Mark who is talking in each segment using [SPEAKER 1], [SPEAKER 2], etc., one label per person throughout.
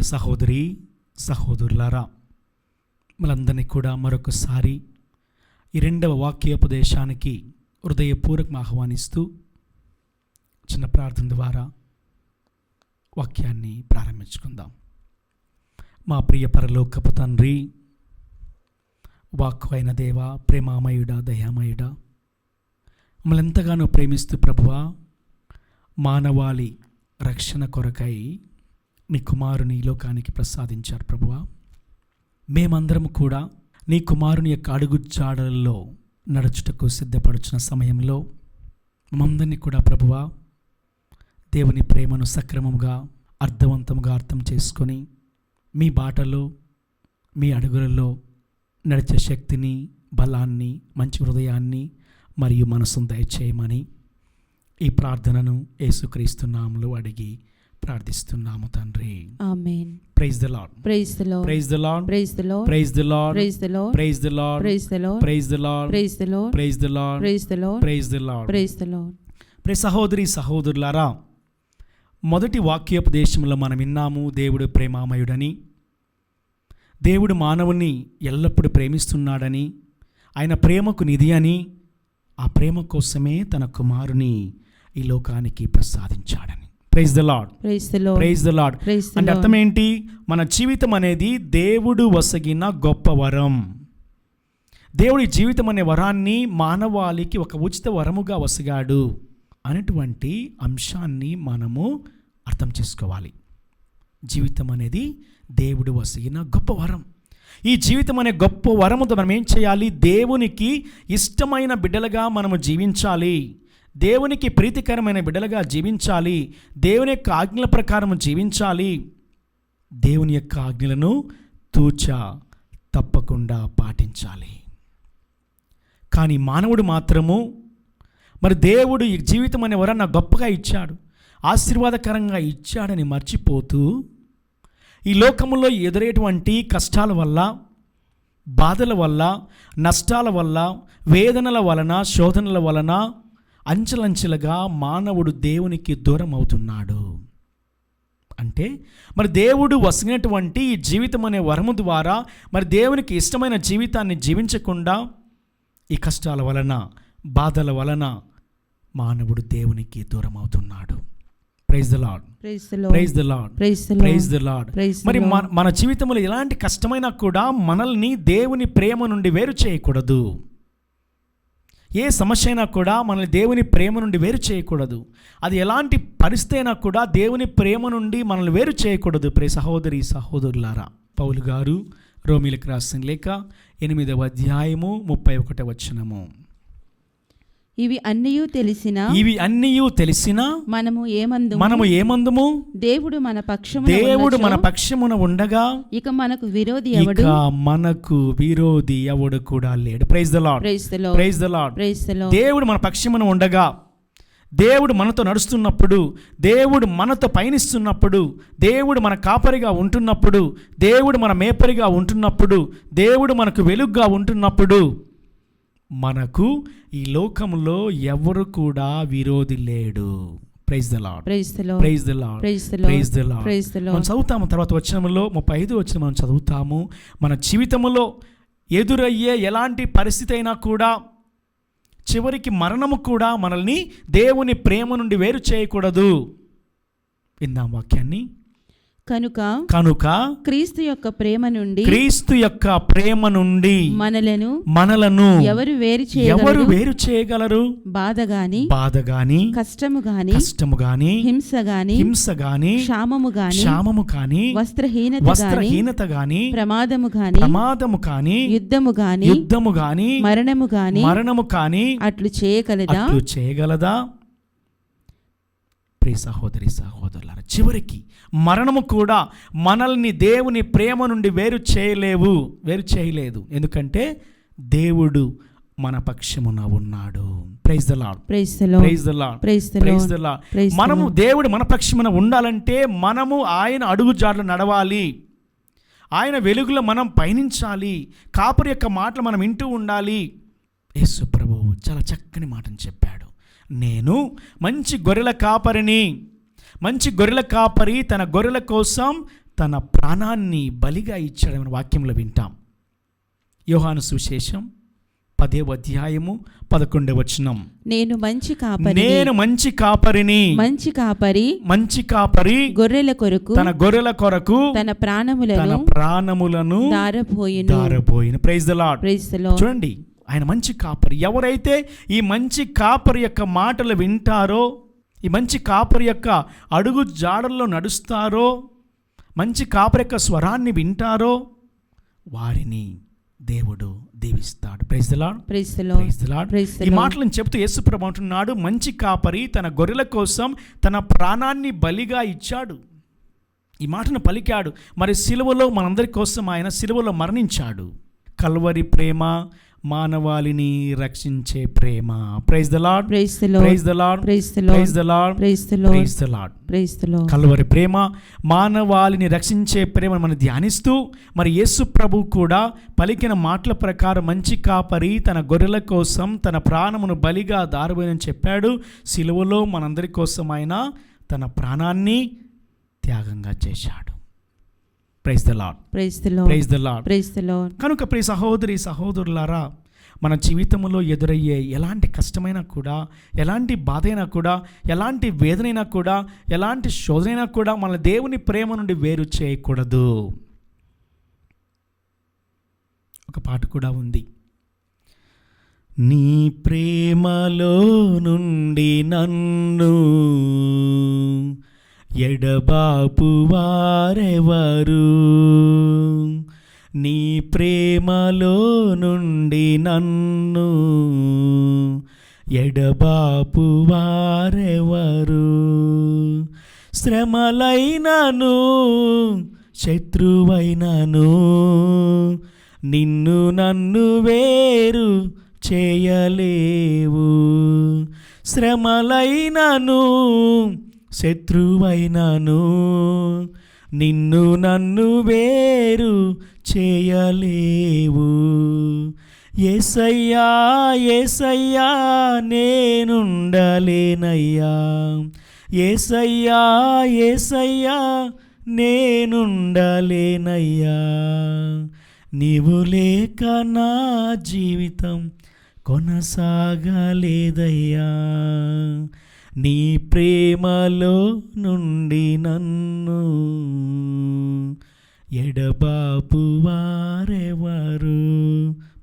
[SPEAKER 1] సహోదరి సహోదరులారా, మనందరినీ కూడా మరొకసారి ఈ రెండవ వాక్యోపదేశానికి హృదయపూర్వకంగా ఆహ్వానిస్తూ చిన్న ప్రార్థన ద్వారా వాక్యాన్ని ప్రారంభించుకుందాం. మా ప్రియ పరలోకపు తండ్రి, వాక్కు అయిన దేవ, ప్రేమామయుడా, దయామయుడా, మమ్మల్ని ఎంతగానో ప్రేమిస్తూ ప్రభువా, మానవాళి రక్షణ కొరకై నీ కుమారుని ఈ లోకానికి ప్రసాదించారు ప్రభువా. మేమందరము కూడా నీ కుమారుని యొక్క అడుగు జాడల్లో నడుచుటకు సిద్ధపడుచున్న సమయంలో మమ్మందరినీ కూడా ప్రభువా, దేవుని ప్రేమను సక్రమంగా అర్థవంతంగా అర్థం చేసుకొని మీ బాటలో మీ అడుగులలో నడిచే శక్తిని, బలాన్ని, మంచి హృదయాన్ని మరియు మనసును దయచేయమని ఈ ప్రార్థనను యేసుక్రీస్తు నామములో అడిగి ప్రార్థిస్తున్నాము తండ్రి.
[SPEAKER 2] ఆమేన్.
[SPEAKER 1] Praise the lord.
[SPEAKER 2] Praise the lord.
[SPEAKER 1] Praise the lord.
[SPEAKER 2] Praise the lord.
[SPEAKER 1] Praise the lord.
[SPEAKER 2] Praise the lord.
[SPEAKER 1] Praise the lord.
[SPEAKER 2] Praise the lord.
[SPEAKER 1] Praise the lord.
[SPEAKER 2] Praise the lord.
[SPEAKER 1] Praise the lord.
[SPEAKER 2] Praise the lord.
[SPEAKER 1] Praise the lord.
[SPEAKER 2] Praise the lord.
[SPEAKER 1] ప్రియ సహోదరి సహోదరులారా, మొదటి వాక్యోపదేశంలో మనం విన్నాము దేవుడు ప్రేమామయుడని, దేవుడు మానవుని ఎల్లప్పుడూ ప్రేమిస్తున్నాడని, ఆయన ప్రేమకు నిధి అని, ఆ ప్రేమ కోసమే తన కుమారుని ఈ లోకానికి ప్రసాదించాడని. Praise the lord.
[SPEAKER 2] Praise the lord.
[SPEAKER 1] Praise the lord.
[SPEAKER 2] Praise the
[SPEAKER 1] అంటే
[SPEAKER 2] లార్డ్.
[SPEAKER 1] అర్థం ఏంటి? మన జీవితం అనేది దేవుడు వసగిన గొప్ప వరం. దేవుడి జీవితం అనే వరాన్ని మానవాళికి ఒక ఉచిత వరముగా వసగాడు అనేటువంటి అంశాన్ని మనము అర్థం చేసుకోవాలి. జీవితం అనేది దేవుడు వసగిన గొప్ప వరం. ఈ జీవితం అనే గొప్ప వరముతో మనం ఏం చేయాలి? దేవునికి ఇష్టమైన బిడ్డలుగా మనము జీవించాలి, దేవునికి ప్రీతికరమైన బిడ్డలుగా జీవించాలి, దేవుని యొక్క ఆజ్ఞల ప్రకారం జీవించాలి, దేవుని యొక్క ఆజ్ఞలను తూచా తప్పకుండా పాటించాలి. కానీ మానవుడు మాత్రము మరి దేవుడు ఈ జీవితం అనే వరాన్ని నాకు గొప్పగా ఇచ్చాడు, ఆశీర్వాదకరంగా ఇచ్చాడని మర్చిపోతూ ఈ లోకంలో ఎదురేటువంటి కష్టాల వల్ల, బాధల వల్ల, నష్టాల వల్ల, వేదనల వలన, శోధనల వలన అంచెలంచెలుగా మానవుడు దేవునికి దూరం అవుతున్నాడు. అంటే మరి దేవుడు వసినటువంటి ఈ జీవితం అనే వరము ద్వారా మరి దేవునికి ఇష్టమైన జీవితాన్ని జీవించకుండా ఈ కష్టాల వలన, బాధల వలన మానవుడు దేవునికి దూరం అవుతున్నాడు. Praise the lord.
[SPEAKER 2] Praise the lord.
[SPEAKER 1] Praise the lord.
[SPEAKER 2] Praise the lord.
[SPEAKER 1] Praise the lord.
[SPEAKER 2] Praise the
[SPEAKER 1] మరి
[SPEAKER 2] లార్డ్.
[SPEAKER 1] మన జీవితంలో ఎలాంటి కష్టమైనా కూడా మనల్ని దేవుని ప్రేమ నుండి వేరు చేయకూడదు. ఏ సమస్య అయినా కూడా మనల్ని దేవుని ప్రేమ నుండి వేరు చేయకూడదు. అది ఎలాంటి పరిస్థితి అయినా కూడా దేవుని ప్రేమ నుండి మనల్ని వేరు చేయకూడదు. ప్రియ సహోదరి సహోదరులారా, పౌలు గారు రోమీయులకు రాసిన లేఖ 8వ అధ్యాయము 31వ వచనము.
[SPEAKER 2] ఇవి అన్నీయు తెలిసినా మనము ఏమందుము దేవుడు మన
[SPEAKER 1] పక్షమున ఉండగా
[SPEAKER 2] ఇక మనకు విరోధి ఎవడు
[SPEAKER 1] కూడా లేడు. Praise the lord.
[SPEAKER 2] Praise the lord.
[SPEAKER 1] Praise the lord.
[SPEAKER 2] Praise the lord.
[SPEAKER 1] దేవుడు మన పక్షమున ఉండగా, దేవుడు మనతో నడుస్తున్నప్పుడు, దేవుడు మనతో పయనిస్తున్నప్పుడు, దేవుడు మన కాపరిగా ఉంటున్నప్పుడు, దేవుడు మన మేపరిగా ఉంటున్నప్పుడు, దేవుడు మనకు వెలుగుగా ఉంటున్నప్పుడు మనకు ఈ లోకంలో ఎవరు కూడా విరోధి లేడు. Praise the lord.
[SPEAKER 2] Praise the lord.
[SPEAKER 1] Praise the lord.
[SPEAKER 2] Praise the lord.
[SPEAKER 1] Praise the lord.
[SPEAKER 2] Praise the lord.
[SPEAKER 1] మనం చదువుతాము తర్వాత వచనంలో 35వ వచనం మనం చదువుతాము. మన జీవితంలో ఎదురయ్యే ఎలాంటి పరిస్థితి అయినా కూడా, చివరికి మరణము కూడా మనల్ని దేవుని ప్రేమ నుండి వేరు చేయకూడదు. విందాం వాక్యాన్ని. కనుక
[SPEAKER 2] క్రీస్తు యొక్క ప్రేమ నుండి
[SPEAKER 1] మనలను
[SPEAKER 2] ఎవరు
[SPEAKER 1] వేరు చేయగలరు?
[SPEAKER 2] బాధ గాని కష్టము గాని హింస గాని క్షామము గాని వస్త్రహీనత గాని ప్రమాదము గాని యుద్ధము గాని మరణము గాని అట్లు చేయగలదా?
[SPEAKER 1] ప్రియ సహోదరి సహోదరులారా, చివరికి మరణము కూడా మనల్ని దేవుని ప్రేమ నుండి వేరు చేయలేదు. ఎందుకంటే దేవుడు మన పక్షమున ఉన్నాడు. Praise the lord.
[SPEAKER 2] Praise the lord.
[SPEAKER 1] Praise the lord. Praise the lord. మనము దేవుడు మన పక్షమున ఉండాలంటే మనము ఆయన అడుగు జాడలో నడవాలి, ఆయన వెలుగులో మనం పయనించాలి, కాపరి యొక్క మాటలు మనం వింటూ ఉండాలి. యేసు ప్రభువు చాలా చక్కని మాటను చెప్పాడు. నేను మంచి గొర్రెల కాపరిని. మంచి గొర్రెల కాపరి తన గొర్రెల కోసం తన ప్రాణాన్ని బలిగా ఇచ్చాడని వాక్యంలో వింటాం. యోహాను సువిశేషం 10వ అధ్యాయము 11వ వచనం.
[SPEAKER 2] నేను మంచి కాపరిని, మంచి కాపరి గొర్రెల కొరకు తన ప్రాణములను
[SPEAKER 1] దారబోయిను. Praise the lord. చూడండి, ఆయన మంచి కాపరి. ఎవరైతే ఈ మంచి కాపరి యొక్క మాటలు వింటారో, ఈ మంచి కాపరి యొక్క అడుగు జాడల్లో నడుస్తారో, మంచి కాపరి యొక్క స్వరాన్ని వింటారో, వారిని దేవుడు దీవిస్తాడు. Praise the lord.
[SPEAKER 2] Praise the lord.
[SPEAKER 1] Praise the lord. ఈ మాటలను చెప్తూ యేసు ప్రభువు అంటున్నాడు, మంచి కాపరి తన గొర్రెల కోసం తన ప్రాణాన్ని బలిగా ఇచ్చాడు. ఈ మాటను పలికాడు. మరి సిలువలో మనందరి కోసం ఆయన సిలువలో మరణించాడు. కల్వరి ప్రేమ మానవాళిని రక్షించే ప్రేమ. Praise the lord.
[SPEAKER 2] Praise the lord.
[SPEAKER 1] Praise the lord.
[SPEAKER 2] Praise the lord.
[SPEAKER 1] Praise the lord.
[SPEAKER 2] Praise the lord.
[SPEAKER 1] Praise the lord.
[SPEAKER 2] Praise the lord.
[SPEAKER 1] Calvary ప్రేమ మానవాళిని రక్షించే ప్రేమను మనం ధ్యానిస్తూ, మరి యేసు ప్రభు కూడా పలికిన మాటల ప్రకారం మంచి కాపరి తన గొర్రెల కోసం తన ప్రాణమును బలిగా దారబోయని చెప్పాడు. సిలువలో మనందరి కోసం ఆయన తన ప్రాణాన్ని త్యాగంగా చేశాడు. Praise the lord.
[SPEAKER 2] Praise the lord.
[SPEAKER 1] Praise the lord.
[SPEAKER 2] Praise the lord.
[SPEAKER 1] కనుక ప్రియ సహోదరి సహోదరులారా, మన జీవితంలో ఎదురయ్యే ఎలాంటి కష్టమైనా కూడా, ఎలాంటి బాధ అయినా కూడా, ఎలాంటి వేదనైనా కూడా, ఎలాంటి శోధనైనా కూడా మన దేవుని ప్రేమ నుండి వేరు చేయకూడదు. ఒక పాట కూడా ఉంది. నీ ప్రేమలో నుండి నన్ను ఎడబాపు వారెవరు, నీ ప్రేమలో నుండి నన్ను ఎడబాపు వారెవరు, శ్రమలైనను శత్రువైనను నిన్ను నన్ను వేరు చేయలేవు, శ్రమలైనను శత్రువైనను నిన్ను నన్ను వేరు చేయలేవు. యేసయ్యా యేసయ్యా నేనుండలేనయ్యా, యేసయ్యా యేసయ్యా నేనుండలేనయ్యా, నీవు లేక నా జీవితం కొనసాగలేదయ్యా, నీ ప్రేమలో నుండి నన్ను ఎడబాపు వారెవరు.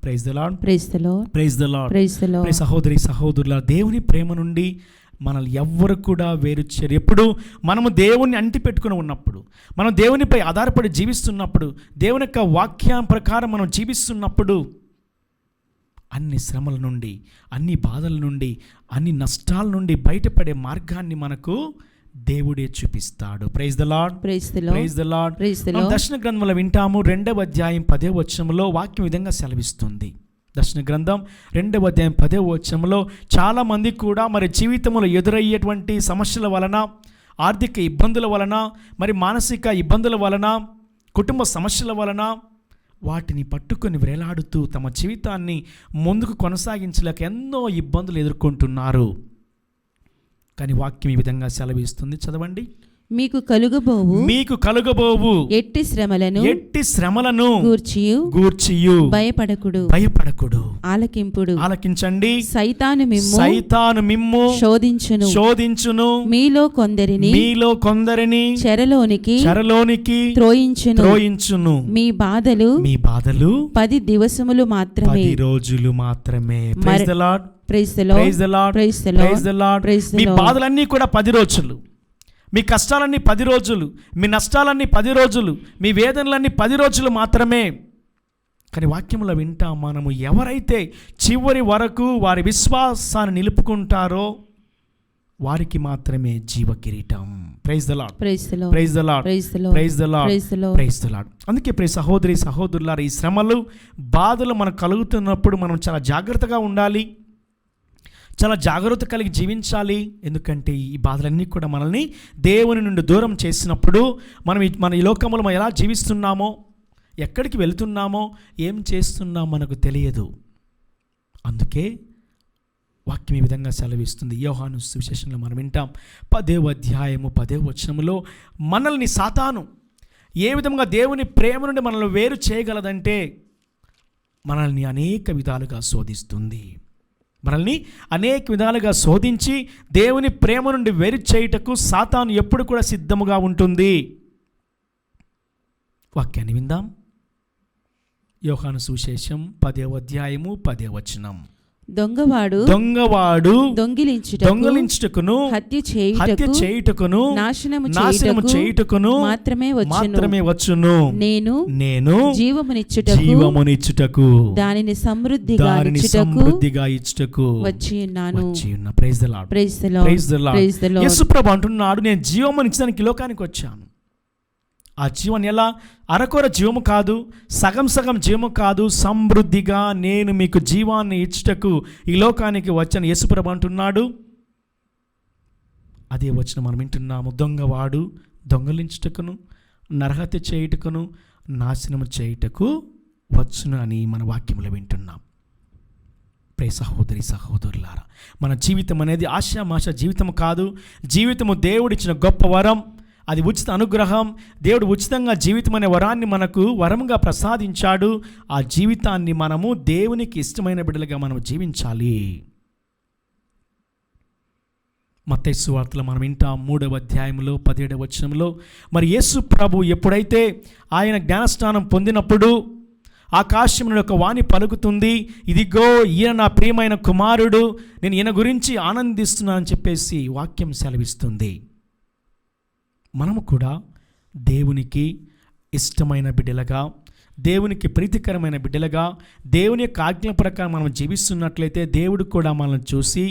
[SPEAKER 1] Praise the lord.
[SPEAKER 2] Praise the lord.
[SPEAKER 1] Praise the lord.
[SPEAKER 2] Praise the lord.
[SPEAKER 1] సహోదరి సహోదరుల, దేవుని ప్రేమ నుండి మనల్ని ఎవ్వరు కూడా వేరు చేయరు. ఎప్పుడు మనము దేవుణ్ణి అంటిపెట్టుకుని ఉన్నప్పుడు, మనం దేవునిపై ఆధారపడి జీవిస్తున్నప్పుడు, దేవుని యొక్క వాక్యం ప్రకారం మనం జీవిస్తున్నప్పుడు, అన్ని శ్రమల నుండి, అన్ని బాధల నుండి, అన్ని నష్టాల నుండి బయటపడే మార్గాన్ని మనకు దేవుడే చూపిస్తాడు. Praise the lord.
[SPEAKER 2] Praise the lord.
[SPEAKER 1] Praise the lord.
[SPEAKER 2] Praise the lord.
[SPEAKER 1] దర్శన గ్రంథంలో వింటాము 2వ అధ్యాయం 10వ వచనంలో వాక్యం విధంగా సెలవిస్తుంది. దర్శన గ్రంథం 2వ అధ్యాయం 10వ వచనంలో చాలా మంది కూడా మరి జీవితంలో ఎదురయ్యేటువంటి సమస్యల వలన, ఆర్థిక ఇబ్బందుల వలన, మరి మానసిక ఇబ్బందుల వలన, కుటుంబ సమస్యల వలన వాటిని పట్టుకొని వేలాడుతూ తమ జీవితాన్ని ముందుకు కొనసాగించలేక ఎన్నో ఇబ్బందులు ఎదుర్కొంటున్నారు. కానీ వాక్యం ఈ విధంగా సెలవిస్తుంది. చదవండి.
[SPEAKER 2] మీకు కలుగబోవు ఎట్టి శ్రమలను గూర్చియు భయపడకుడు ఆలకించండి. సైతాను మిమ్ము శోధించును, మీలో కొందరిని చెరలోనికి త్రోయించును. మీ బాధలు 10 దివసములు మాత్రమే, 10
[SPEAKER 1] రోజులు మాత్రమే. Praise the lord.
[SPEAKER 2] Praise the lord.
[SPEAKER 1] Praise the lord.
[SPEAKER 2] Praise the lord.
[SPEAKER 1] Praise the lord. మీ బాధలన్నీ కూడా 10 రోజులు, మీ కష్టాలన్నీ 10 రోజులు, మీ నష్టాలన్నీ 10 రోజులు, మీ వేదనలన్నీ 10 రోజులు మాత్రమే. కానీ వాక్యంలో వింటాం మనము, ఎవరైతే చివరి వరకు వారి విశ్వాసాన్ని నిలుపుకుంటారో వారికి మాత్రమే జీవ కిరీటం. Praise the lord.
[SPEAKER 2] Praise the lord.
[SPEAKER 1] Praise the lord.
[SPEAKER 2] Praise the lord.
[SPEAKER 1] Praise the lord. Praise the lord. అందుకే ప్రియ సహోదరి సహోదరులారా, ఈ శ్రమలు బాధలు మనకు కలుగుతున్నప్పుడు మనం చాలా జాగ్రత్తగా ఉండాలి, చాలా జాగ్రత్త కలిగి జీవించాలి. ఎందుకంటే ఈ బాధలన్నీ కూడా మనల్ని దేవుని నుండి దూరం చేసినప్పుడు మన ఈ లోకంలో మనం ఎలా జీవిస్తున్నామో, ఎక్కడికి వెళ్తున్నామో, ఏం చేస్తున్నామో మనకు తెలియదు. అందుకే వాక్యం ఈ విధంగా సెలవిస్తుంది. యోహాను సువిశేషంలో మనం వింటాం 10వ అధ్యాయము 10వ వచనంలో, మనల్ని సాతాను ఏ విధంగా దేవుని ప్రేమ నుండి మనల్ని వేరు చేయగలదంటే మనల్ని అనేక విధాలుగా శోధిస్తుంది. మనల్ని అనేక విధాలుగా శోధించి దేవుని ప్రేమ నుండి వేరు చేయుటకు సాతాను ఎప్పుడు కూడా సిద్ధముగా ఉంటుంది. వాక్యాన్ని విందాం. యోహాను సువిశేషం 10వ అధ్యాయము 10వ వచనం.
[SPEAKER 2] దొంగవాడు దొంగిలించుటకును హత్య చేయుటకును నాశనము చేయుటకును మాత్రమే వచ్చును. నేను జీవమునిచ్చుటకు దానిని సమృద్ధిగా ఇచ్చుటకు వచ్చి ఉన్నాను.
[SPEAKER 1] Praise the lord. Praise the lord. యేసు ప్రభువు అంటున్నాడు, నేను జీవమునిచ్చడానికి లోకానికి వచ్చాను. ఆ జీవన్ ఎలా? అరకొర జీవము కాదు, సగం సగం జీవము కాదు, సమృద్ధిగా నేను మీకు జీవాన్ని ఇచ్చుటకు ఈ లోకానికి వచ్చాను యేసుప్రభు అంటున్నాడు. అదే వచ్చిన మనం వింటున్నాము. దొంగవాడు దొంగలించుటకును నరహత్య చేయుటకును నాశనము చేయుటకు వచ్చును అని మన వాక్యంలో వింటున్నాం. ప్రియ సహోదరి సహోదరులారా, మన జీవితం అనేది ఆశామాష జీవితం కాదు. జీవితము దేవుడిచ్చిన గొప్ప వరం, అది ఉచిత అనుగ్రహం. దేవుడు ఉచితంగా జీవితం అనే వరాన్ని మనకు వరంగా ప్రసాదించాడు. ఆ జీవితాన్ని మనము దేవునికి ఇష్టమైన బిడ్డలుగా మనం జీవించాలి. మత్తయి సువార్తలో మనం వింటాం 3వ అధ్యాయంలో 17వ వచనంలో, మరి యేసు ప్రభు ఎప్పుడైతే ఆయన జ్ఞానస్నానం పొందినప్పుడు ఆకాశంలో ఒక వాణి పలుకుతుంది, ఇదిగో ఈయన నా ప్రియమైన కుమారుడు, నేను ఈయన గురించి ఆనందిస్తున్నానని చెప్పేసి వాక్యం సెలవిస్తుంది. మనము కూడా దేవునికి ఇష్టమైన బిడ్డలుగా, దేవునికి ప్రీతికరమైన బిడ్డలుగా, దేవుని యొక్క ఆజ్ఞల ప్రకారం మనం జీవిస్తున్నట్లయితే దేవుడు కూడా మనల్ని చూసి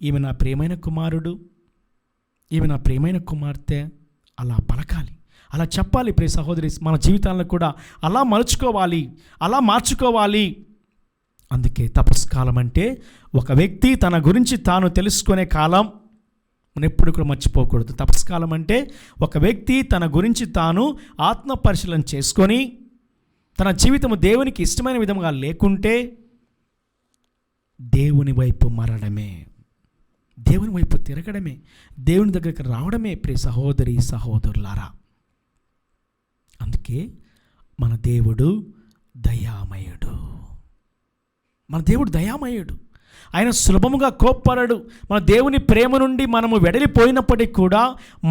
[SPEAKER 1] ఈమె నా ప్రియమైన కుమారుడు, ఈమె నా ప్రియమైన కుమార్తె అలా పలకాలి, అలా చెప్పాలి. ప్రియ సహోదరి, మన జీవితాలను కూడా అలా మలుచుకోవాలి, అలా మార్చుకోవాలి. అందుకే తపస్కాలం అంటే ఒక వ్యక్తి తన గురించి తాను తెలుసుకునే కాలం. మనం ఎప్పుడు కూడా మర్చిపోకూడదు. తపస్కాలం అంటే ఒక వ్యక్తి తన గురించి తాను ఆత్మ పరిశీలన చేసుకొని తన జీవితము దేవునికి ఇష్టమైన విధంగా లేకుంటే దేవుని వైపు మరడమే, దేవుని వైపు తిరగడమే, దేవుని దగ్గరికి రావడమే. ప్రియ సహోదరి సహోదరులారా, అందుకే మన దేవుడు దయామయుడు. మన దేవుడు దయామయుడు. ఆయన సులభముగా కోప్పడడు. మన దేవుని ప్రేమ నుండి మనము వెడలిపోయినప్పటికీ కూడా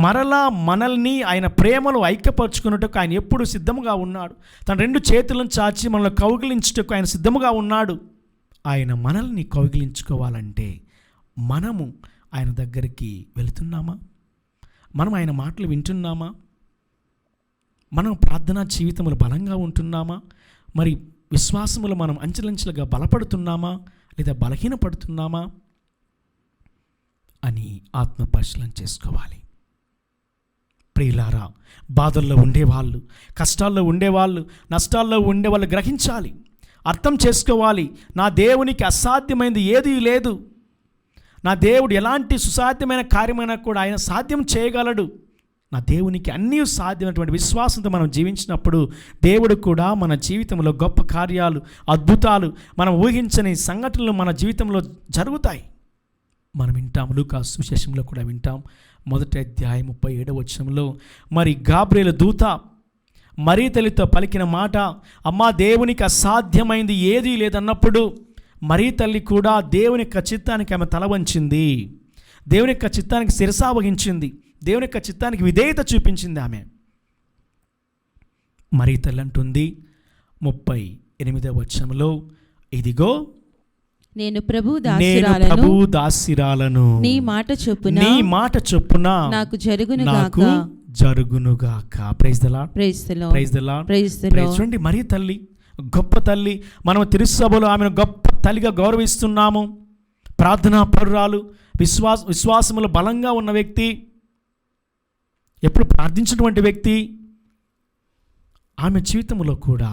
[SPEAKER 1] మరలా మనల్ని ఆయన ప్రేమలో ఐక్యపరచుకున్నట్టుకు ఆయన ఎప్పుడు సిద్ధముగా ఉన్నాడు. తన 2 చేతులను చాచి మనల్ని కౌగిలించుటకు ఆయన సిద్ధముగా ఉన్నాడు. ఆయన మనల్ని కౌగిలించుకోవాలంటే మనము ఆయన దగ్గరికి వెళుతున్నామా? మనం ఆయన మాటలు వింటున్నామా? మనం ప్రార్థనా జీవితములు బలంగా ఉంటున్నామా? మరి విశ్వాసములు మనం అంచెలంచెలుగా బలపడుతున్నామా లేదా బలహీనపడుతున్నామా అని ఆత్మ పరిశీలన చేసుకోవాలి. ప్రియులారా, బాధల్లో ఉండేవాళ్ళు, కష్టాల్లో ఉండేవాళ్ళు, నష్టాల్లో ఉండేవాళ్ళు గ్రహించాలి, అర్థం చేసుకోవాలి. నా దేవునికి అసాధ్యమైనది ఏదీ లేదు. నా దేవుడు ఎలాంటి సుసాధ్యమైన కార్యమైనా కూడా ఆయన సాధ్యం చేయగలడు. నా దేవునికి అన్నీ సాధ్యమైనటువంటి విశ్వాసంతో మనం జీవించినప్పుడు దేవుడు కూడా మన జీవితంలో గొప్ప కార్యాలు, అద్భుతాలు, మనం ఊహించని సంఘటనలు మన జీవితంలో జరుగుతాయి. మనం వింటాం, లూకాసు సువిశేషంలో కూడా వింటాం 1వ అధ్యాయం 37వ వచనంలో, మరి గాబ్రియేలు దూత మరీ తల్లితో పలికిన మాట, అమ్మా దేవునికి అసాధ్యమైంది ఏదీ లేదన్నప్పుడు మరీ తల్లి కూడా దేవుని యొక్క చిత్తానికి ఆమె తల వంచింది, దేవుని యొక్క చిత్తానికి శిరసా వహించింది, దేవుని యొక్క చిత్తానికి విధేయత చూపించింది ఆమె. మరీ తల్లి అంటుంది 38వ వచనంలో, ఇదిగో
[SPEAKER 2] నేను ప్రభు
[SPEAKER 1] దాసిరాలను, నీ మాట చొప్పున నాకు జరుగునుగాక. Praise the lord. Praise the lord. చూడండి, మరీ తల్లి గొప్ప తల్లి. మనం తిరుసభలో ఆమెను గొప్ప తల్లిగా గౌరవిస్తున్నాము. ప్రార్థనా పరురాలు, విశ్వాసములు బలంగా ఉన్న వ్యక్తి, ఎప్పుడు ప్రార్థించినటువంటి వ్యక్తి. ఆమె జీవితంలో కూడా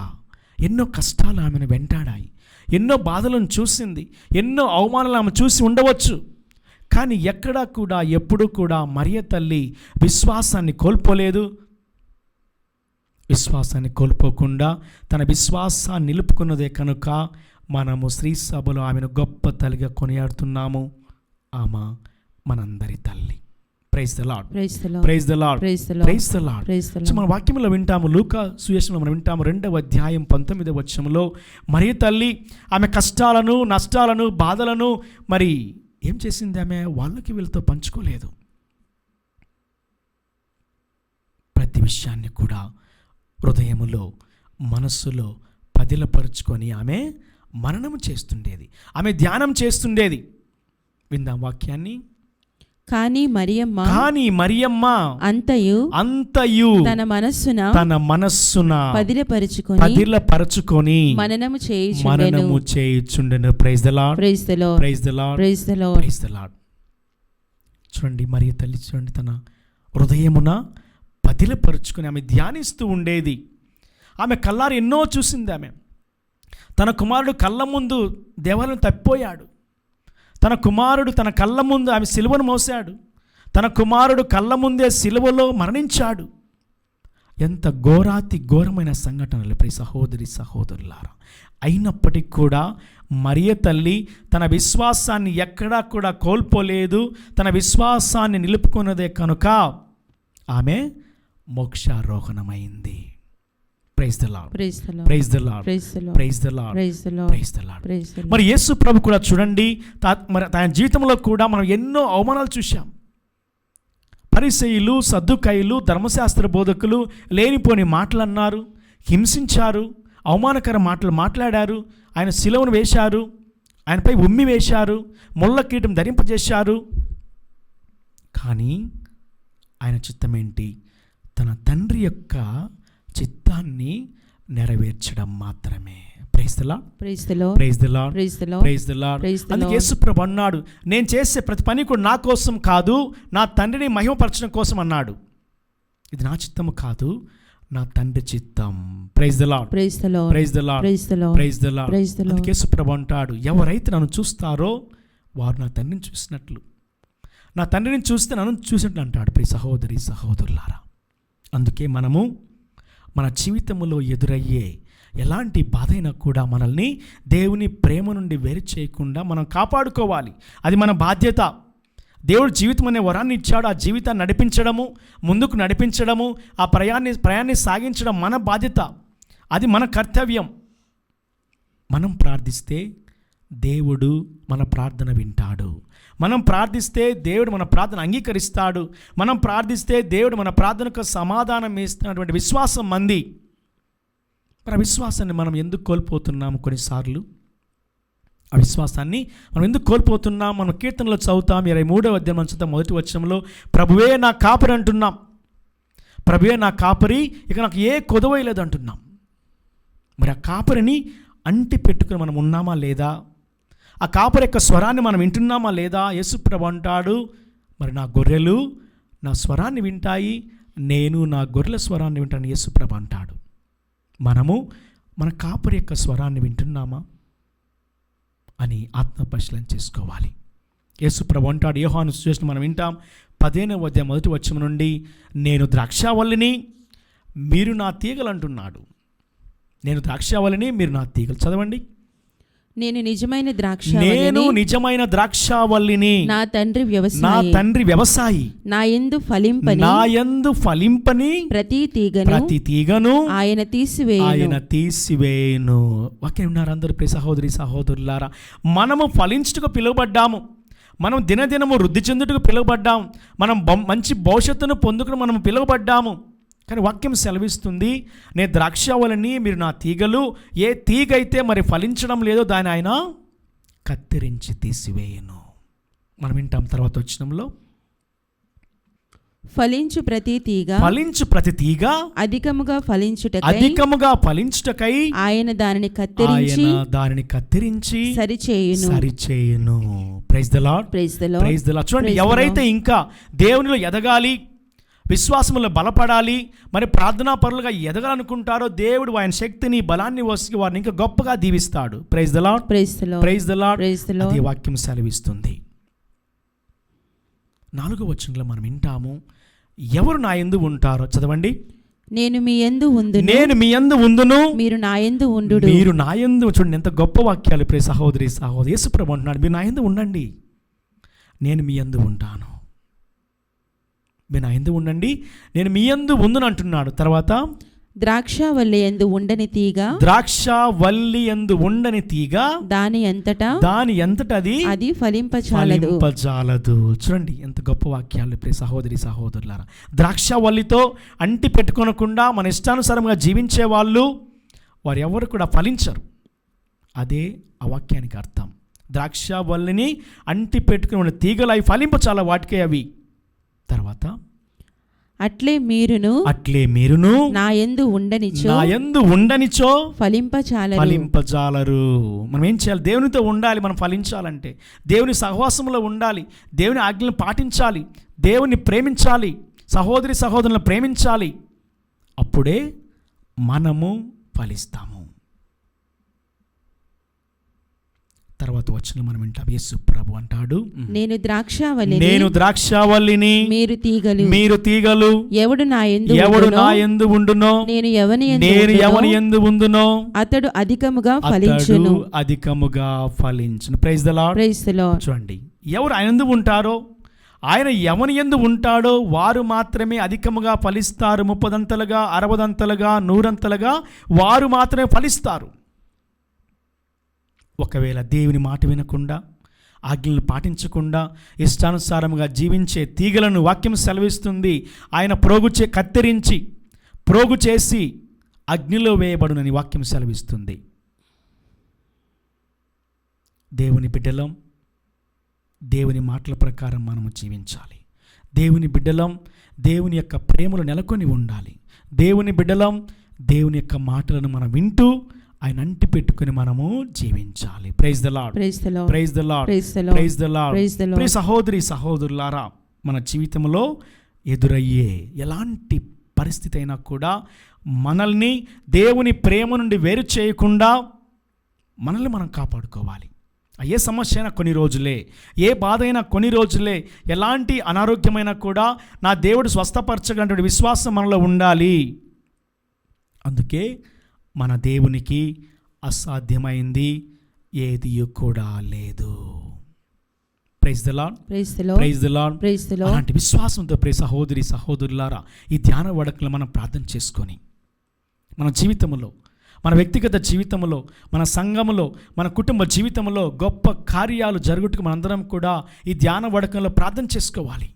[SPEAKER 1] ఎన్నో కష్టాలు ఆమెను వెంటాడాయి, ఎన్నో బాధలను చూసింది, ఎన్నో అవమానాలు ఆమె చూసి ఉండవచ్చు. కానీ ఎక్కడా కూడా ఎప్పుడు కూడా మరియ తల్లి విశ్వాసాన్ని కోల్పోలేదు. విశ్వాసాన్ని కోల్పోకుండా తన విశ్వాసాన్ని నిలుపుకున్నదే కనుక మనము శ్రీ సభలో ఆమెను గొప్ప తల్లిగా కొనియాడుతున్నాము. ఆమె మనందరి తల్లి. Praise the lord,
[SPEAKER 2] praise the lord,
[SPEAKER 1] praise the lord,
[SPEAKER 2] praise the lord,
[SPEAKER 1] praise the lord.
[SPEAKER 2] Praise the
[SPEAKER 1] so
[SPEAKER 2] lord.
[SPEAKER 1] మన వాక్యంలో వింటాము, లూకా సువిశేషంలో మనం వింటాము 2వ అధ్యాయం 19వ వచనంలో మరియ తల్లి ఆమె కష్టాలను, నష్టాలను, బాధలను మరి ఏం చేసింది? ఆమె వాళ్ళకి వీళ్ళతో పంచుకోలేదు. ప్రతి విషయాన్ని కూడా హృదయములో, మనస్సులో పదిలపరుచుకొని ఆమె మననము చేస్తుండేది, ఆమె ధ్యానం చేస్తుండేది. విందాం వాక్యాన్ని.
[SPEAKER 2] కానీ మరియమ్మ
[SPEAKER 1] అంతయు
[SPEAKER 2] తన మనస్సున
[SPEAKER 1] పదిలపరచుకొని
[SPEAKER 2] మననము
[SPEAKER 1] చేయుచుండెను. Praise the lord,
[SPEAKER 2] praise the lord,
[SPEAKER 1] praise the lord,
[SPEAKER 2] praise the lord.
[SPEAKER 1] Praise the lord. చూడండి, మరియ తల్లి చూడండి, తన హృదయమున పదిలపరుచుకొని ఆమె ధ్యానిస్తూ ఉండేది. ఆమె కళ్ళారు ఎన్నో చూసింది. ఆమె తన కుమారుడు కళ్ళ ముందు దేవాలయం తప్పిపోయాడు. తన కుమారుడు తన కళ్ళ ముందు ఆమె సిలువను మోసాడు. తన కుమారుడు కళ్ళ ముందే సిలువలో మరణించాడు. ఎంత ఘోరాతి ఘోరమైన సంఘటనలు ప్రియ సహోదరి సహోదరులారా. అయినప్పటికీ కూడా మరియ తల్లి తన విశ్వాసాన్ని ఎక్కడా కూడా కోల్పోలేదు. తన విశ్వాసాన్ని నిలుపుకున్నదే కనుక ఆమె మోక్షారోహణమైంది. Praise the lord, praise the lord, praise the lord, praise the lord, praise the lord. మరి యేసు ప్రభు కూడా చూడండి, మరి తన జీవితంలో కూడా మనం ఎన్నో అవమానాలు చూశాం. పరిసయ్యులు, సద్దుకయ్యులు, ధర్మశాస్త్ర బోధకులు లేనిపోని మాటలు అన్నారు, హింసించారు, అవమానకర మాటలు మాట్లాడారు. ఆయన శిలువను వేశారు, ఆయనపై ఉమ్మి వేశారు, ముళ్ళ కీటం ధరింపజేశారు. కానీ ఆయన చిత్తమేంటి? తన తండ్రి యొక్క చిత్తాన్ని నెరవేర్చడం మాత్రమే. Praise the lord, praise the lord, praise the lord, praise the lord, praise the lord. అందుకే యేసుప్రభు అన్నాడు, నేను చేసే ప్రతి పని కూడా నా కోసం కాదు, నా తండ్రిని మహిమపరచడం కోసం అన్నాడు. ఇది నా చిత్తము కాదు, నా తండ్రి చిత్తం. Praise the lord, praise the lord, praise the lord, praise the lord, praise the lord, praise the lord. అందుకే యేసుప్రభు అంటాడు, ఎవరైతే నన్ను చూస్తారో వారు నా తండ్రిని చూసినట్లు, నా తండ్రిని చూస్తే నన్ను చూసినట్లు అంటాడు. ప్రియ సహోదరి సహోదరులారా, అందుకే మనము మన జీవితంలో ఎదురయ్యే ఎలాంటి బాధ అయినా కూడా మనల్ని దేవుని ప్రేమ నుండి వేరు చేయకుండా మనం కాపాడుకోవాలి. అది మన బాధ్యత. దేవుడు జీవితం అనే వరాన్ని ఇచ్చాడు. ఆ జీవితాన్ని నడిపించడము, ముందుకు నడిపించడము, ఆ ప్రయాణాన్ని సాగించడం మన బాధ్యత. అది మన కర్తవ్యం. మనం ప్రార్థిస్తే దేవుడు మన ప్రార్థన వింటాడు. మనం ప్రార్థిస్తే దేవుడు మన ప్రార్థన అంగీకరిస్తాడు. మనం ప్రార్థిస్తే దేవుడు మన ప్రార్థనకు సమాధానం ఇస్తున్నటువంటి విశ్వాసం మంది. మరి ఆ విశ్వాసాన్ని మనం ఎందుకు కోల్పోతున్నాము? కొన్నిసార్లు ఆ విశ్వాసాన్ని మనం ఎందుకు కోల్పోతున్నాం? మనం కీర్తనలో చదువుతాం, 23వ అధ్యాయం నుంచి మొదటి వచనంలో ప్రభువే నా కాపరి అంటున్నాం. ప్రభువే నా కాపరి, ఇక నాకు ఏ కొదవలేదు అంటున్నాం. మరి ఆ కాపరిని అంటి పెట్టుకుని మనం ఉన్నామా లేదా? ఆ కాపరి యొక్క స్వరాన్ని మనం వింటున్నామా లేదా? యేసుప్రభు అంటాడు, మరి నా గొర్రెలు నా స్వరాన్ని వింటాయి, నేను నా గొర్రెల స్వరాన్ని వింటాను యేసుప్రభు అంటాడు. మనము మన కాపరి యొక్క స్వరాన్ని వింటున్నామా అని ఆత్మపరిశీలన చేసుకోవాలి. యేసుప్రభు అంటాడు, యోహాను సువిశేషం మనం వింటాం 15వ అధ్యాయం మొదటి వచనం నుండి, నేను ద్రాక్షావల్లిని, మీరు నా తీగలు అంటున్నాడు. నేను ద్రాక్షావల్లిని, మీరు నా తీగలు. చదవండి.
[SPEAKER 2] నేను నిజమైన
[SPEAKER 1] ద్రాక్షావల్లిని,
[SPEAKER 2] నా తండ్రి
[SPEAKER 1] వ్యవసాయి,
[SPEAKER 2] నా యందు ఫలింపని ప్రతి తీగను ఆయన తీసివేయును.
[SPEAKER 1] వాక్యం ఉన్నారు అందరూ ప్రియ సహోదరి సహోదరులారా. మనము ఫలించుటకు పిలువబడ్డాము. మనం దినదినము వృద్ధి చెందుటకు పిలువబడ్డాము. మనం మంచి భవిష్యత్తును పొందుకుని మనం పిలువబడ్డాము. కానీ వాక్యం సెలవిస్తుంది, నేను ద్రాక్షావల్లిని, మీరు నా తీగలు. ఏ తీగ అయితే మరి ఫలించడం లేదో దాన్ని ఆయన కత్తిరించి తీసివేయను. మనం వింటాం తర్వాత వచనంలో,
[SPEAKER 2] ఫలించు ప్రతి తీగ అధికముగా ఫలించుటకై ఆయన దానిని కత్తిరించి
[SPEAKER 1] సరిచేయును. Praise the lord, praise the lord, praise the lord. చూడండి, ఎవరైతే ఇంకా దేవునిలో ఎదగాలి, విశ్వాసములో బలపడాలి, మరి ప్రార్థనా పరులుగా ఎదగాలనుకుంటారో దేవుడు ఆయన శక్తిని బలాన్ని వసి వారిని ఇంకా గొప్పగా దీవిస్తాడు. Praise the lord, praise the lord, praise the lord. అది వాక్యం సెలవిస్తుంది. 4వ వచనంలో మనం వింటాము, ఎవరు నా యందు ఉంటారో. చదవండి.
[SPEAKER 2] నేను మీ యందు
[SPEAKER 1] ఉందును,
[SPEAKER 2] మీరు నా యందు ఉండుడు.
[SPEAKER 1] మీరు నా యందు. చూడండి ఎంత గొప్ప వాక్యాలు ప్రియ సహోదరి సహోదరు. యేసుప్రభు అంటున్నాడు, మీరు నా యందు ఉండండి, నేను మీ యందు ఉంటాను. మీరు నా యందు ఉండండి, నేను మీ యందు ఉందును అంటున్నాడు. తర్వాత
[SPEAKER 2] ద్రాక్షవల్లి యందు ఉండని తీగ,
[SPEAKER 1] ద్రాక్షవల్లి యందు ఉండని తీగ
[SPEAKER 2] దాని అంతటా
[SPEAKER 1] అది
[SPEAKER 2] ఫలింపచాలదు.
[SPEAKER 1] చూడండి ఎంత గొప్ప వాక్యాలు ప్రియ సహోదరి సహోదరులారా. ద్రాక్షవల్లితో అంటి పెట్టుకొనకుండా మన ఇష్టానుసారంగా జీవించే వాళ్ళు వారు ఎవరు కూడా ఫలించరు. అదే ఆ వాక్యానికి అర్థం. ద్రాక్షవల్లిని అంటి పెట్టుకుని ఉన్న తీగలు అవి ఫలింపచాల, వాటికే అవి. తర్వాత
[SPEAKER 2] అట్లే మీరును నా యందు ఉండనిచో
[SPEAKER 1] ఫలింపజాలరు. మనం ఏం చేయాలి? దేవునితో ఉండాలి. మనం ఫలించాలంటే దేవుని సహవాసంలో ఉండాలి, దేవుని ఆజ్ఞలను పాటించాలి, దేవుని ప్రేమించాలి, సహోదరి సహోదరులను ప్రేమించాలి. అప్పుడే మనము ఫలిస్తాము. తర్వాత వచ్చిన మనం వింటాం. యేసు ప్రభు అంటాడు,
[SPEAKER 2] నేను
[SPEAKER 1] ద్రాక్షావల్లిని మీరు తీగలు. ఎవడు నా యందు ఉండునో నేను ఎవని యందు ఉండునో అతడు అధికముగా ఫలించును. Praise the lord. చూడండి, ఎవరు ఆయన యందు ఉంటారో, ఆయన ఎవని యందు ఉంటాడో వారు మాత్రమే అధికముగా ఫలిస్తారు. 30 60 100 వారు మాత్రమే ఫలిస్తారు. ఒకవేళ దేవుని మాట వినకుండా, ఆజ్ఞలను పాటించకుండా, ఇష్టానుసారంగా జీవించే తీగలను వాక్యం సెలవిస్తుంది ఆయన కత్తిరించి ప్రోగు చేసి అగ్నిలో వేయబడునని వాక్యం సెలవిస్తుంది. దేవుని బిడ్డలం దేవుని మాటల ప్రకారం మనము జీవించాలి. దేవుని బిడ్డలం దేవుని యొక్క ప్రేమలో నెలకొని ఉండాలి. దేవుని బిడ్డలం దేవుని యొక్క మాటలను మనం వింటూ ఆయన అంటి పెట్టుకుని మనము జీవించాలి. Praise the lord. Praise the lord. Praise the lord. ప్రియ సహోదరి సహోదరులారా, మన జీవితంలో ఎదురయ్యే ఎలాంటి పరిస్థితి అయినా కూడా మనల్ని దేవుని ప్రేమ నుండి వేరు చేయకుండా మనల్ని మనం కాపాడుకోవాలి. ఏ సమస్య అయినా కొన్ని రోజులే, ఏ బాధ అయినా కొన్ని రోజులే, ఎలాంటి అనారోగ్యమైనా కూడా నా దేవుడు స్వస్థపరచగలటువంటి విశ్వాసం మనలో ఉండాలి. అందుకే మన దేవునికి అసాధ్యమైంది ఏది కూడా లేదు. Praise the lord. Praise the lord. అలాంటి విశ్వాసంతో ప్రియ సహోదరి సహోదరులారా, ఈ ధ్యాన వడకలు మనం ప్రార్థన చేసుకొని మన జీవితంలో, మన వ్యక్తిగత జీవితంలో, మన సంఘములో, మన కుటుంబ జీవితంలో గొప్ప కార్యాలు జరుగుటకు మనందరం కూడా ఈ ధ్యాన వడకంలో ప్రార్థన చేసుకోవాలి.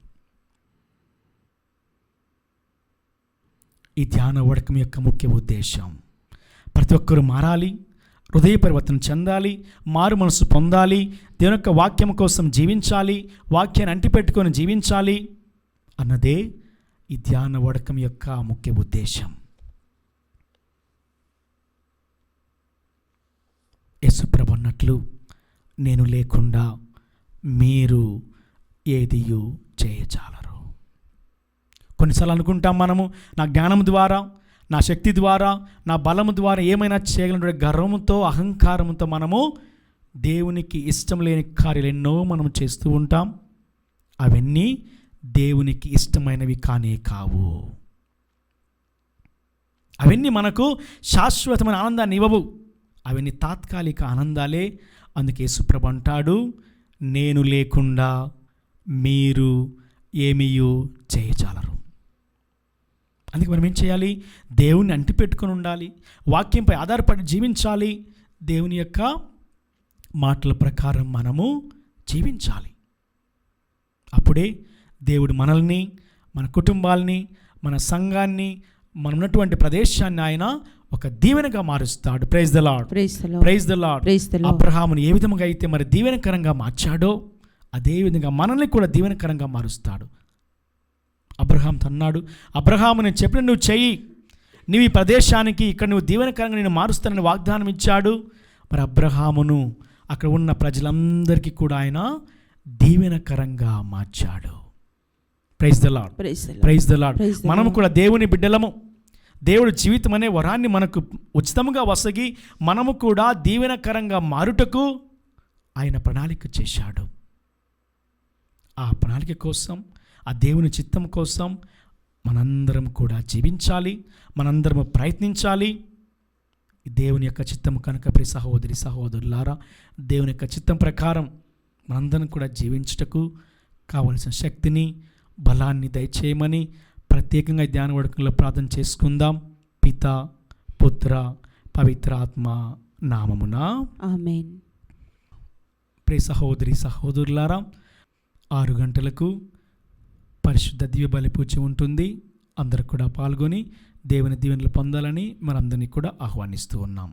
[SPEAKER 1] ఈ ధ్యాన వడకం యొక్క ముఖ్య ఉద్దేశం ప్రతి ఒక్కరూ మారాలి, హృదయ పరివర్తన చెందాలి, మారు మనసు పొందాలి, దేవుని యొక్క వాక్యం కోసం జీవించాలి, వాక్యాన్ని అంటిపెట్టుకొని జీవించాలి అన్నదే ఈ ధ్యాన వడకం యొక్క ముఖ్య ఉద్దేశం. యేసుప్రభు అన్నట్లు, నేను లేకుండా మీరు ఏదియూ చేయజాలరు. కొన్నిసార్లు అనుకుంటాం మనము, నా జ్ఞానం ద్వారా, నా శక్తి ద్వారా, నా బలము ద్వారా ఏమైనా చేయగలిగిన గర్వంతో, అహంకారంతో మనము దేవునికి ఇష్టం లేని కార్యాలు ఎన్నో మనం చేస్తూ ఉంటాం. అవన్నీ దేవునికి ఇష్టమైనవి కానే కావు. అవన్నీ మనకు శాశ్వతమైన ఆనందాన్ని ఇవ్వవు. అవన్నీ తాత్కాలిక ఆనందాలే. అందుకే యేసుప్రభు అంటాడు, నేను లేకుండా మీరు ఏమీయూ చేయజాలరు. అందుకే మనం ఏం చేయాలి? దేవుని అంటిపెట్టుకొని ఉండాలి, వాక్యంపై ఆధారపడి జీవించాలి, దేవుని యొక్క మాటల ప్రకారం మనము జీవించాలి. అప్పుడే దేవుడు మనల్ని, మన కుటుంబాల్ని, మన సంఘాన్ని, మనం ఉన్నటువంటి ప్రదేశాన్ని ఆయన ఒక దీవెనగా మారుస్తాడు. Praise the lord. Praise the lord. అబ్రహామును ఏ విధంగా అయితే మరి దీవెనకరంగా మార్చాడో అదే విధంగా మనల్ని కూడా దీవెనకరంగా మారుస్తాడు. అబ్రహాం అన్నాడు, అబ్రహాము నేను చెప్పిన నువ్వు చెయ్యి, నువ్వు ఈ ప్రదేశానికి ఇక్కడ నువ్వు దీవెనకరంగా నేను మారుస్తానని వాగ్దానం ఇచ్చాడు. మరి అబ్రహామును అక్కడ ఉన్న ప్రజలందరికీ కూడా ఆయన దీవెనకరంగా మార్చాడు. Praise the lord. Praise the lord. మనము కూడా దేవుని బిడ్డలము. దేవుడు జీవితం అనే వరాన్ని మనకు ఉచితంగా వసగి మనము కూడా దీవెనకరంగా మారుటకు ఆయన ప్రణాళిక చేశాడు. ఆ ప్రణాళిక కోసం, ఆ దేవుని చిత్తం కోసం మనందరం కూడా జీవించాలి, మనందరం ప్రయత్నించాలి. దేవుని యొక్క చిత్తం కనుక ప్రియ సహోదరి సహోదరులారా, దేవుని యొక్క చిత్తం ప్రకారం మనందరం కూడా జీవించుటకు కావలసిన శక్తిని, బలాన్ని దయచేయమని ప్రత్యేకంగా ఈ ధ్యాన వడకంలో ప్రార్థన చేసుకుందాం. పిత, పుత్ర, పవిత్ర ఆత్మ నామమున
[SPEAKER 2] ఆమేన్.
[SPEAKER 1] ప్రియ సహోదరి సహోదరులారా, 6 గంటలకు పరిశుద్ధ దివ్య బలి పూజ ఉంటుంది. అందరూ కూడా పాల్గొని దేవుని దీవెనలు పొందాలని మనందరినీ కూడా ఆహ్వానిస్తూ ఉన్నాం.